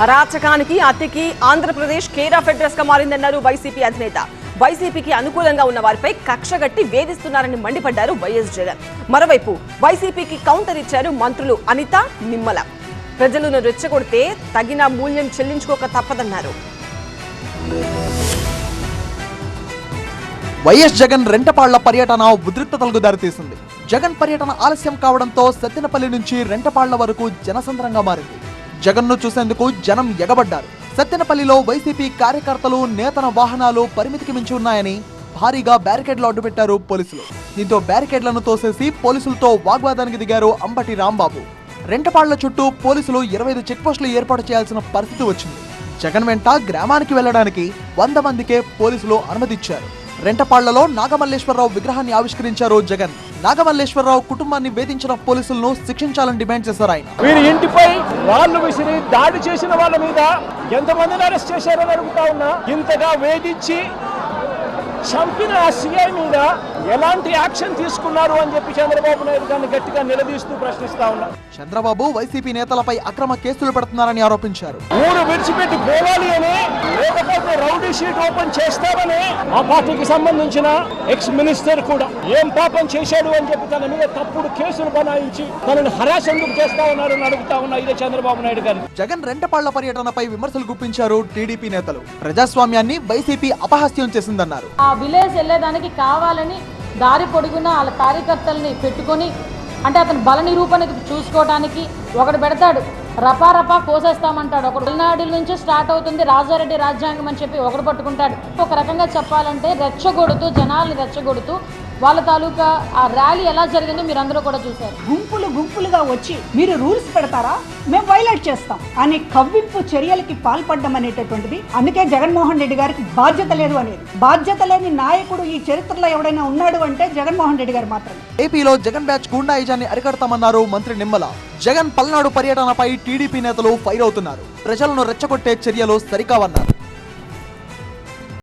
అరాచకానికి అతికి Andhra Pradesh care of address గా మారిందన్నారు YCP అధినేత. వైసీపీకి అనుకూలంగా ఉన్న వారిపై కక్షగట్టి వేధిస్తున్నారని మండిపడ్డారు వైఎస్ జగన్. మరోవైపు వైసీపీకి కౌంటర్ ఇచ్చారు మంత్రులు అనిత, నిమ్మల. ప్రజలను రెచ్చగొడితే తగిన మూల్యం చెల్లించుకోక తప్పదన్నారు. వైఎస్ జగన్ రెంటపాళ్ల పర్యటన ఉద్రిక్తతలకు దారితీసింది. జగన్ పర్యటన ఆలస్యం కావడంతో సత్తెనపల్లి నుంచి రెంటపాళ్ల వరకు జనసంద్రంగా మారింది. జగన్ను చూసేందుకు జనం ఎగబడ్డారు. సత్తెనపల్లిలో వైసీపీ కార్యకర్తలు, నేతన వాహనాలు పరిమితికి మించి ఉన్నాయని భారీగా బ్యారికేడ్లు అడ్డుపెట్టారు పోలీసులు. దీంతో బ్యారికేడ్లను తోసేసి పోలీసులతో వాగ్వాదానికి దిగారు అంబటి రాంబాబు. రెంటపాళ్ల చుట్టూ పోలీసులు 25 చెక్పోస్టులు ఏర్పాటు చేయాల్సిన పరిస్థితి వచ్చింది. జగన్ వెంట గ్రామానికి వెళ్లడానికి 100 మందికే పోలీసులు అనుమతిచ్చారు. రెంటపాళ్లలో నాగమల్లేశ్వరరావు విగ్రహాన్ని ఆవిష్కరించారు జగన్. నాగమల్లేశ్వరరావు కుటుంబాన్ని వేధించిన పోలీసులను శిక్షించాలని డిమాండ్ చేశారు ఆయన. వీరి ఇంటిపై రాళ్లు విసిరి దాడి చేసిన వాళ్ళ మీద ఎంతమందిని అరెస్ట్ చేశారని అడుగుతా ఉన్నా. ఇంతగా వేధించి చంపిన సిఐ మీద ఎలాంటి యాక్షన్ తీసుకున్నారు అని చెప్పి చంద్రబాబు నాయుడు గారిని గట్టిగా నిలదీస్తూ ప్రశ్నిస్తా ఉన్నారు. చంద్రబాబు వైసీపీ నేతలపై అక్రమ కేసులు పెడుతున్నారని ఆరోపించారు. ఊరు విడిచిపెట్టి పోవాలి అని, లేకపోతే రౌడీ షీట్ ఓపెన్ చేస్తామని ఆ పార్టీకి సంబంధించిన ఎక్స్ మినిస్టర్ కూడా ఏం పాపం చేశాడు అని చెప్పి తన మీద తప్పుడు కేసులు బనాయించి తనను హరాస్ ఎందుకు చేస్తా ఉన్నారని అడుగుతా ఉన్నా ఇదే చంద్రబాబు నాయుడు గారు. జగన్ రెంటపాళ్ల పర్యటనపై విమర్శలు గుప్పించారు టీడీపీ నేతలు. ప్రజాస్వామ్యాన్ని వైసీపీ అపహాస్యం చేసిందన్నారు. ఆ విలేజ్ వెళ్ళేదానికి కావాలని దారి పొడుగున వాళ్ళ కార్యకర్తల్ని పెట్టుకొని, అంటే అతను బల నిరూపణకు చూసుకోవడానికి ఒకడు పెడతాడు, రపా కోసేస్తామంటాడు. ఒకడు పల్నాడుల నుంచి స్టార్ట్ అవుతుంది రాజారెడ్డి రాజ్యాంగం అని చెప్పి ఒకడు పట్టుకుంటాడు. ఒక రకంగా చెప్పాలంటే రెచ్చగొడుతూ, జనాల్ని రెచ్చగొడుతూ వాళ్ళ తాలూకా ఆ ర్యాలీ ఎలా జరిగిందో మీరు అందరూ కూడా చూశారు. గుంపులుగా వచ్చి మీరు రూల్స్ పెడతారా, మేము వైలేట్ చేస్తాం అని కవ్వింపు చర్యలకి పాల్పడడం అనేటటువంటిది. అందుకే జగన్మోహన్ రెడ్డి గారికి బాధ్యత లేదు అనేది. బాధ్యత లేని నాయకుడు ఈ చరిత్రలో ఎవడైనా ఉన్నాడు అంటే జగన్మోహన్ రెడ్డి గారు మాత్రమే. ఏపీలో జగన్ బ్యాచ్ గూండాయిజాన్ని అరికడతామన్నారు మంత్రి నిమ్మల. జగన్ పల్నాడు పర్యటనపై టీడీపీ నేతలు ఫైర్ అవుతున్నారు. ప్రజలను రెచ్చగొట్టే చర్యలు సరికావన్నారు.